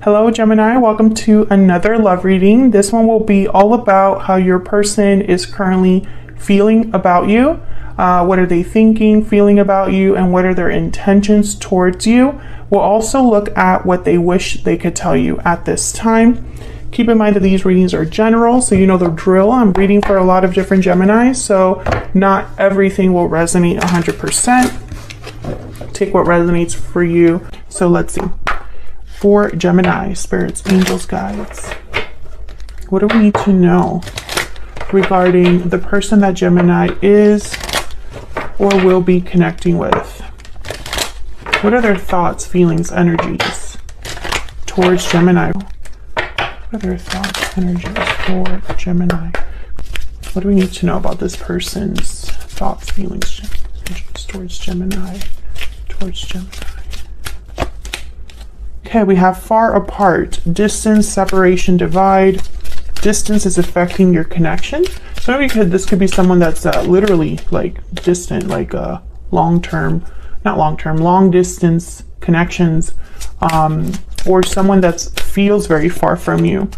Hello Gemini, welcome to another love reading. This one will be all about how your person is currently feeling about you. What are they thinking, feeling about you, and what are their intentions towards you. We'll also look at what they wish they could tell you at this time. Keep in mind that these readings are general, so you know the drill. I'm reading for a lot of different Geminis, so not everything will resonate 100%. Take what resonates for you. So let's see. For Gemini, spirits, angels, guides, what do we need to know regarding the person that Gemini is or will be connecting with? What are their thoughts, feelings, energies towards Gemini? What are their thoughts, energies for Gemini? What do we need to know about this person's thoughts, feelings, energies towards Gemini? Okay, we have far apart, distance, separation, divide. Distance is affecting your connection. So maybe this could be someone that's literally like distant, like long distance connections, or someone that feels very far from you.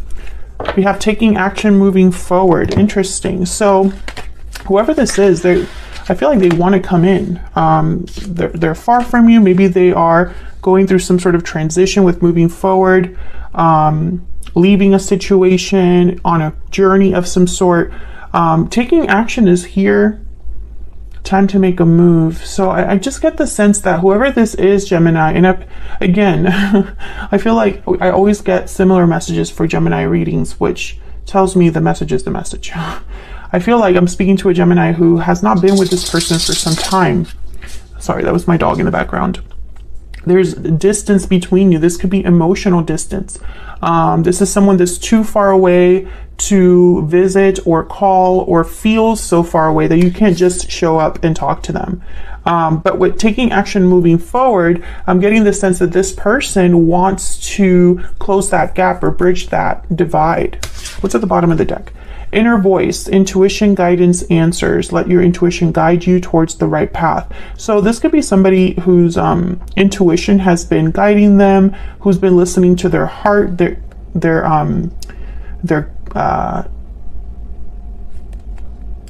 We have taking action, moving forward. Interesting. So whoever this is, I feel like they want to come in. They're far from you. Maybe they are going through some sort of transition with moving forward, leaving a situation, on a journey of some sort. Taking action is here. Time to make a move. So I just get the sense that whoever this is, Gemini, and again, I feel like I always get similar messages for Gemini readings, which tells me the message is the message. I feel like I'm speaking to a Gemini who has not been with this person for some time. Sorry, that was my dog in the background. There's distance between you. This could be emotional distance. This is someone that's too far away to visit or call, or feels so far away that you can't just show up and talk to them. But with taking action, moving forward, I'm getting the sense that this person wants to close that gap or bridge that divide. What's at the bottom of the deck? Inner voice, intuition, guidance, answers. Let your intuition guide you towards the right path. So this could be somebody whose intuition has been guiding them, who's been listening to their heart,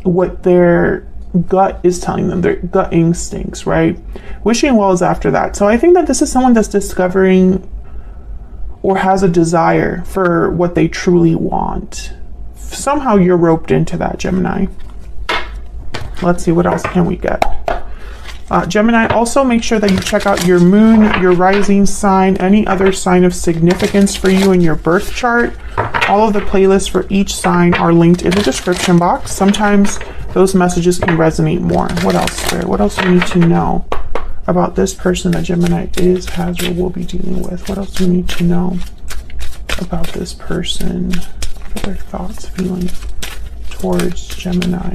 what their gut is telling them, their gut instincts, right? Wishing well is after that. So I think that this is someone that's discovering or has a desire for what they truly want. Somehow you're roped into that, Gemini. Let's see, what else can we get? Gemini, also make sure that you check out your moon, your rising sign, any other sign of significance for you in your birth chart. All of the playlists for each sign are linked in the description box. Sometimes those messages can resonate more. What else, Spirit? What else do we need to know about this person that Gemini is, has, or will be dealing with? What else do we need to know about this person? Their thoughts, feelings towards Gemini.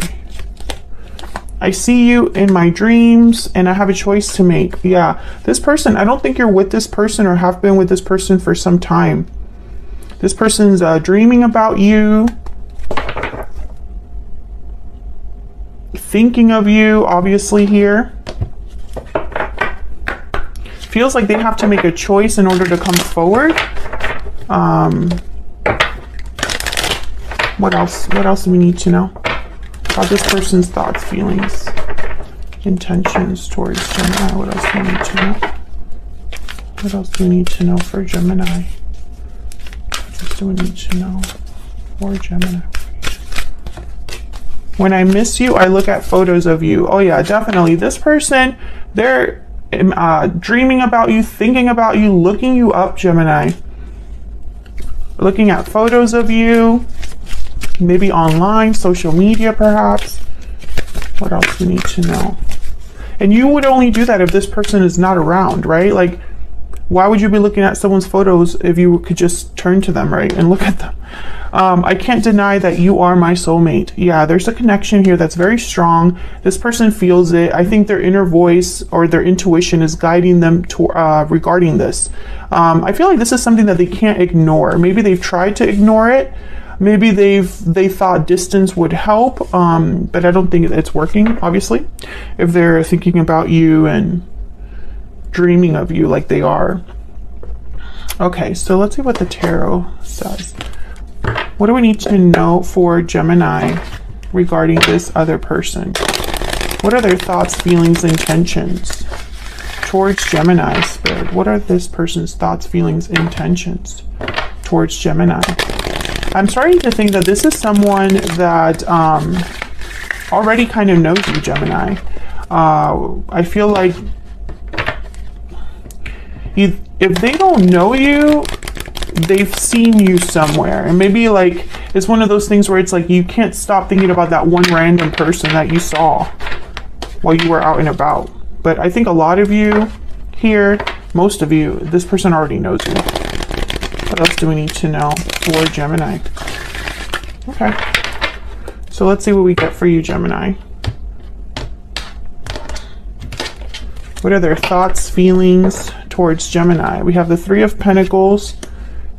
I see you in my dreams and I have a choice to make. Yeah, this person, I don't think you're with this person or have been with this person for some time. This person's dreaming about you, thinking of you, obviously here. Feels like they have to make a choice in order to come forward. What else do we need to know about this person's thoughts, feelings, intentions towards Gemini? What else do we need to know? What else do we need to know for Gemini? What else do we need to know for Gemini? When I miss you, I look at photos of you. Oh yeah, definitely. This person, they're dreaming about you, thinking about you, looking you up, Gemini. Looking at photos of you. Maybe online, social media, perhaps. What else do we need to know? And you would only do that if this person is not around, right? Like, why would you be looking at someone's photos if you could just turn to them, right, and look at them? I can't deny that you are my soulmate. Yeah, there's a connection here that's very strong. This person feels it. I think their inner voice or their intuition is guiding them to regarding this. I feel like this is something that they can't ignore. Maybe they've tried to ignore it. Maybe they thought distance would help, but I don't think it's working, obviously, if they're thinking about you and dreaming of you like they are. Okay, so let's see what the tarot says. What do we need to know for Gemini regarding this other person? What are their thoughts, feelings, intentions towards Gemini, Spirit? What are this person's thoughts, feelings, intentions towards Gemini? I'm starting to think that this is someone that already kind of knows you, Gemini. I feel like if they don't know you, they've seen you somewhere. And maybe like it's one of those things where it's like you can't stop thinking about that one random person that you saw while you were out and about. But I think a lot of you here, most of you, this person already knows you. What else do we need to know for Gemini? Okay. So let's see what we get for you, Gemini. What are their thoughts, feelings towards Gemini? We have the Three of Pentacles,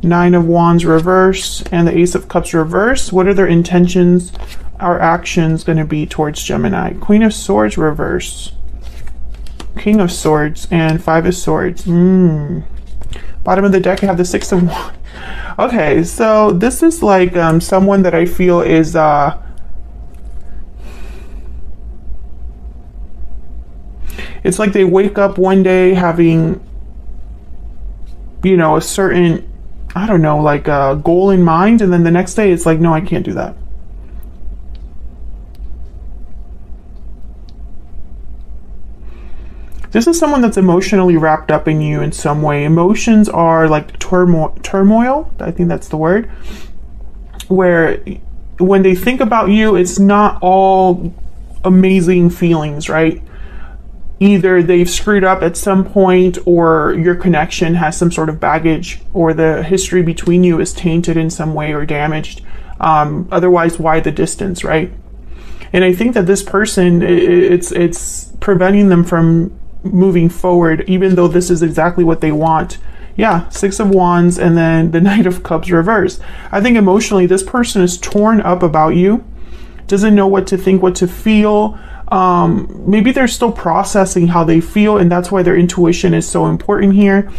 Nine of Wands reverse, and the Ace of Cups reverse. What are their intentions, our actions going to be towards Gemini? Queen of Swords reverse, King of Swords, and Five of Swords. Bottom of the deck, I have the Six of Wands. Okay, so this is like someone that I feel is it's like they wake up one day having, you know, a certain, I don't know, like a goal in mind, and then the next day it's like, no, I can't do that. This is someone that's emotionally wrapped up in you in some way. Emotions are like turmoil, I think that's the word, where when they think about you, it's not all amazing feelings, right? Either they've screwed up at some point, or your connection has some sort of baggage, or the history between you is tainted in some way or damaged. Otherwise, why the distance, right? And I think that this person, it's preventing them from moving forward, even though this is exactly what they want. Yeah, Six of Wands and then the Knight of Cups reverse. I think emotionally, this person is torn up about you, doesn't know what to think, what to feel. Maybe they're still processing how they feel, and that's why their intuition is so important here.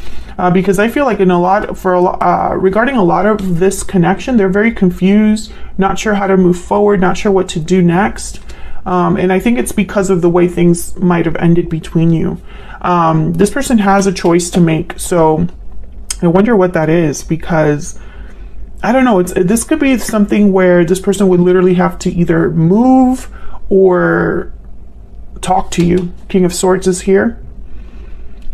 Because I feel like regarding a lot of this connection, they're very confused, not sure how to move forward, not sure what to do next. And I think it's because of the way things might have ended between you. This person has a choice to make, so I wonder what that is, because I don't know, this could be something where this person would literally have to either move or talk to you. King of Swords is here.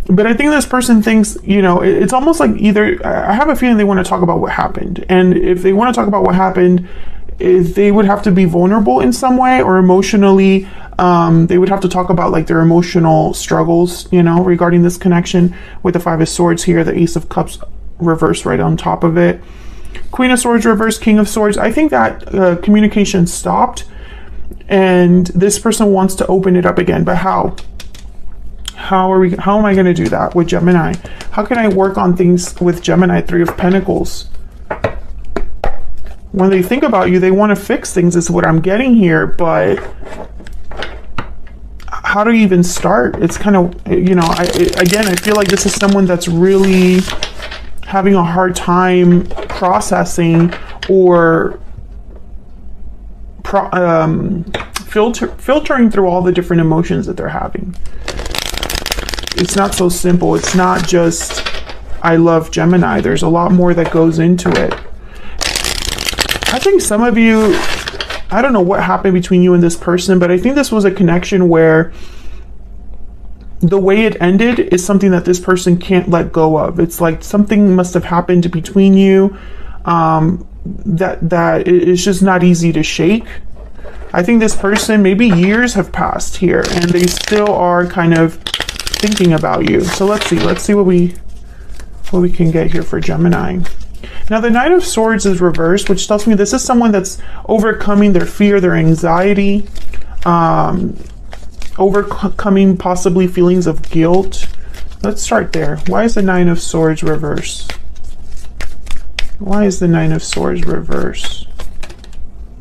But I think this person thinks, you know, it's almost like either, I have a feeling they want to talk about what happened. And if they want to talk about what happened, they would have to be vulnerable in some way, or emotionally, they would have to talk about like their emotional struggles, you know, regarding this connection, with the Five of Swords here, the Ace of Cups reverse right on top of it. Queen of Swords reverse, King of Swords. I think that communication stopped, and this person wants to open it up again. But how? How am I going to do that with Gemini? How can I work on things with Gemini? Three of Pentacles. When they think about you, they want to fix things, is what I'm getting here, but how do you even start? It's kind of, you know, I feel like this is someone that's really having a hard time processing or filtering through all the different emotions that they're having. It's not so simple. It's not just, I love Gemini. There's a lot more that goes into it. I think some of you, I don't know what happened between you and this person, but I think this was a connection where the way it ended is something that this person can't let go of. It's like something must have happened between you that it's just not easy to shake. I think this person, maybe years have passed here, and they still are kind of thinking about you. So let's see what we can get here for Gemini. Now, the Knight of Swords is reversed, which tells me this is someone that's overcoming their fear, their anxiety, overcoming possibly feelings of guilt. Let's start there. Why is the Nine of Swords reversed? Why is the Nine of Swords reversed?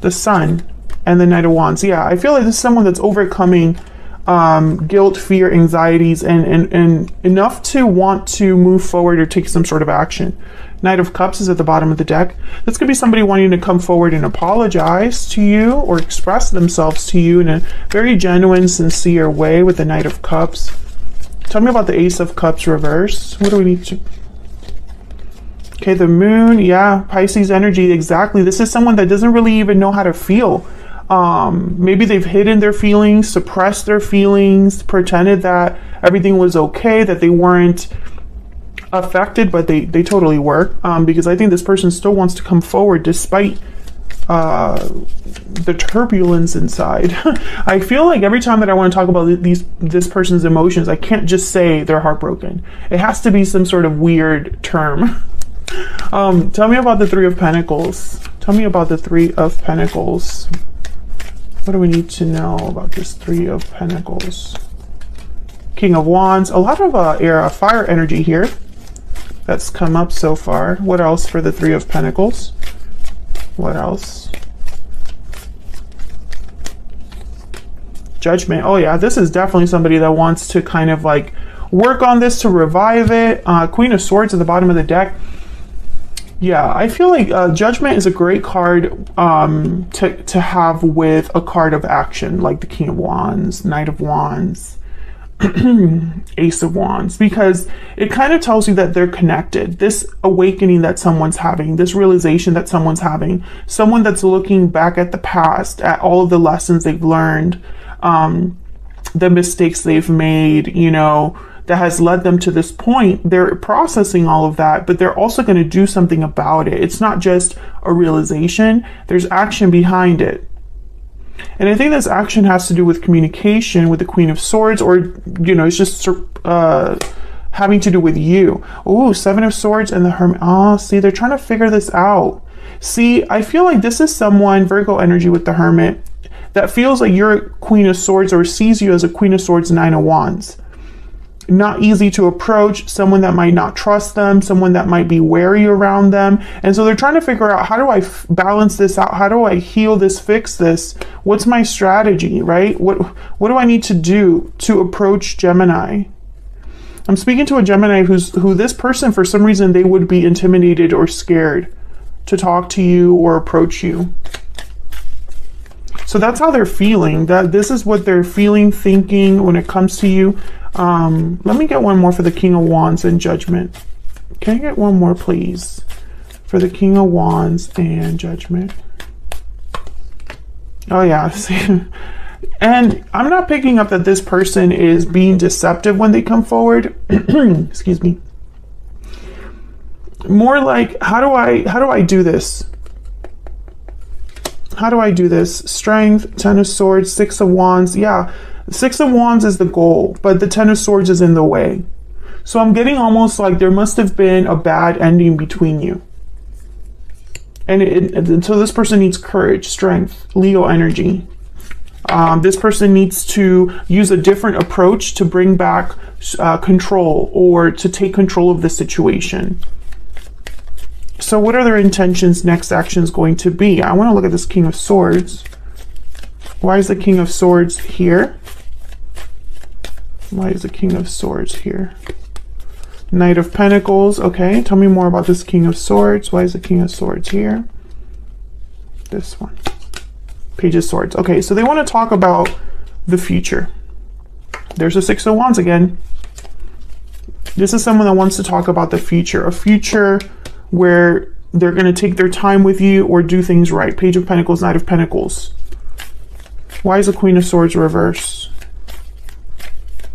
The Sun and the Knight of Wands. Yeah, I feel like this is someone that's overcoming guilt, fear, anxieties, and enough to want to move forward or take some sort of action. Knight of Cups is at the bottom of the deck. This could be somebody wanting to come forward and apologize to you or express themselves to you in a very genuine, sincere way with the Knight of Cups. Tell me about the Ace of Cups reverse. What do we need to... Okay, the Moon, yeah, Pisces energy, exactly. This is someone that doesn't really even know how to feel. Maybe they've hidden their feelings, suppressed their feelings, pretended that everything was okay, that they weren't affected, but they totally were, because I think this person still wants to come forward despite the turbulence inside. I feel like every time that I want to talk about this person's emotions, I can't just say they're heartbroken. It has to be some sort of weird term. Tell me about the Three of Pentacles. Tell me about the Three of Pentacles. What do we need to know about this Three of Pentacles? King of Wands. A lot of fire energy here that's come up so far. What else for the Three of Pentacles? What else? Judgment. Oh yeah, this is definitely somebody that wants to kind of like work on this to revive it. Queen of Swords at the bottom of the deck. Yeah, I feel like Judgment is a great card to have with a card of action, like the King of Wands, Knight of Wands, Ace of Wands, because it kind of tells you that they're connected. This awakening that someone's having, this realization that someone's having, someone that's looking back at the past, at all of the lessons they've learned, the mistakes they've made, you know, that has led them to this point. They're processing all of that, but they're also going to do something about it. It's not just a realization, there's action behind it. And I think this action has to do with communication with the Queen of Swords, or, you know, it's just having to do with you. Oh, Seven of Swords and the Hermit. Oh, see, they're trying to figure this out. See, I feel like this is someone, Virgo energy with the Hermit, that feels like you're a Queen of Swords or sees you as a Queen of Swords, Nine of Wands. Not easy to approach, someone that might not trust them, someone that might be wary around them. And so they're trying to figure out, how do I balance this out? How do I heal this, fix this? What's my strategy, right? What do I need to do to approach Gemini? I'm speaking to a Gemini who this person, for some reason, they would be intimidated or scared to talk to you or approach you. So that's how they're feeling. That this is what they're feeling, thinking when it comes to you. Let me get one more for the King of Wands and Judgment. Can I get one more, please, for the King of Wands and Judgment? Oh yeah, and I'm not picking up that this person is being deceptive when they come forward. Excuse me. More like, how do I do this? How do I do this? Strength, Ten of Swords, Six of Wands. Yeah. Six of Wands is the goal, but the Ten of Swords is in the way. So I'm getting almost like there must have been a bad ending between you. And so this person needs courage, strength, Leo energy. This person needs to use a different approach to bring back control, or to take control of the situation. So what are their intentions, next actions going to be? I want to look at this King of Swords. Why is the King of Swords here? Why is the King of Swords here? Knight of Pentacles. Okay, tell me more about this King of Swords. Why is the King of Swords here? This one. Page of Swords. Okay, so they want to talk about the future. There's a Six of Wands again. This is someone that wants to talk about the future. A future where they're going to take their time with you or do things right. Page of Pentacles, Knight of Pentacles. Why is the Queen of Swords reverse?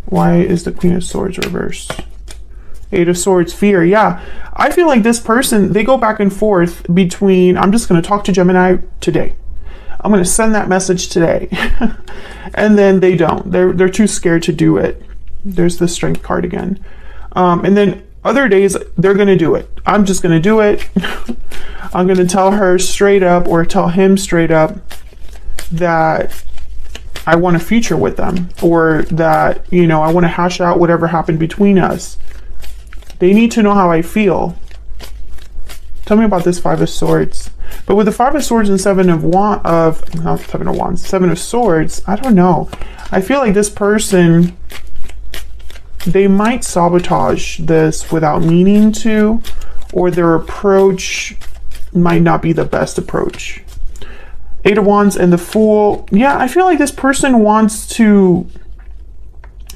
Why is the Queen of Swords reverse? Eight of Swords, fear. Yeah, I feel like this person, they go back and forth between, I'm just going to talk to Gemini today. I'm going to send that message today. And then they don't. They're too scared to do it. There's the Strength card again. And then other days, they're going to do it. I'm just going to do it. I'm going to tell her straight up, or tell him straight up, that I want a future with them, or that, you know, I want to hash out whatever happened between us. They need to know how I feel. Tell me about this Five of Swords. But with the Five of Swords and Seven of Swords, I don't know. I feel like this person, they might sabotage this without meaning to, or their approach might not be the best approach. Eight of Wands and the Fool. Yeah, I feel like this person wants to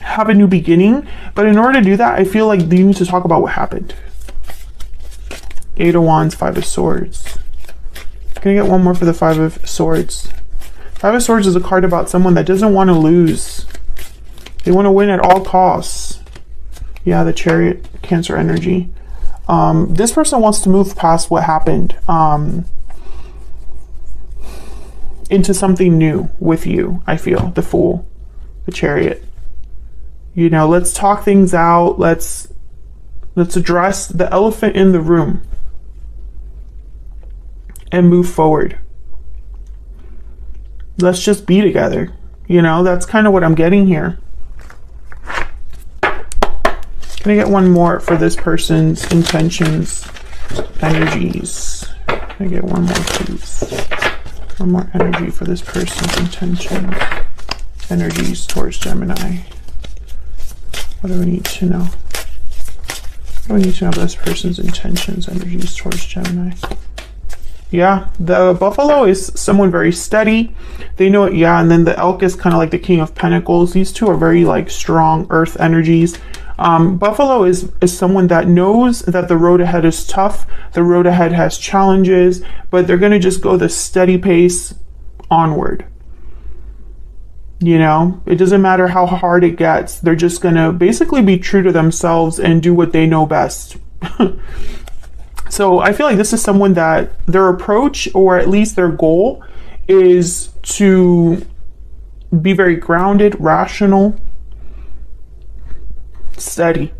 have a new beginning, but in order to do that, I feel like you need to talk about what happened. Eight of Wands, Five of Swords. Can I get one more for the Five of Swords? Five of Swords is a card about someone that doesn't want to lose. They want to win at all costs. Yeah, the Chariot, Cancer energy. This person wants to move past what happened into something new with you, I feel. The Fool, the Chariot. You know, let's talk things out. Let's address the elephant in the room and move forward. Let's just be together. You know, that's kind of what I'm getting here. Can I get one more for this person's intentions, energies? Can I get one more, please? One more energy for this person's intentions, energies towards Gemini. What do we need to know? What do we need to know about this person's intentions, energies towards Gemini? Yeah, the Buffalo is someone very steady. They know it, yeah, and then the Elk is kind of like the King of Pentacles. These two are very like strong earth energies. Buffalo is someone that knows that the road ahead is tough. The road ahead has challenges, but they're going to just go the steady pace onward. You know, it doesn't matter how hard it gets. They're just going to basically be true to themselves and do what they know best. So I feel like this is someone that their approach, or at least their goal, is to be very grounded, rational, steady.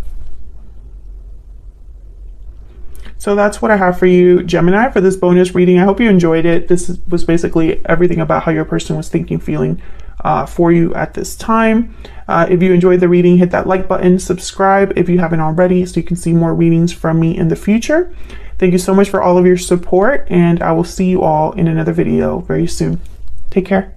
So that's what I have for you, Gemini, for this bonus reading. I hope you enjoyed it. This was basically everything about how your person was thinking, feeling for you at this time. If you enjoyed the reading, hit that like button, subscribe if you haven't already, so you can see more readings from me in the future. Thank you so much for all of your support, and I will see you all in another video very soon. Take care.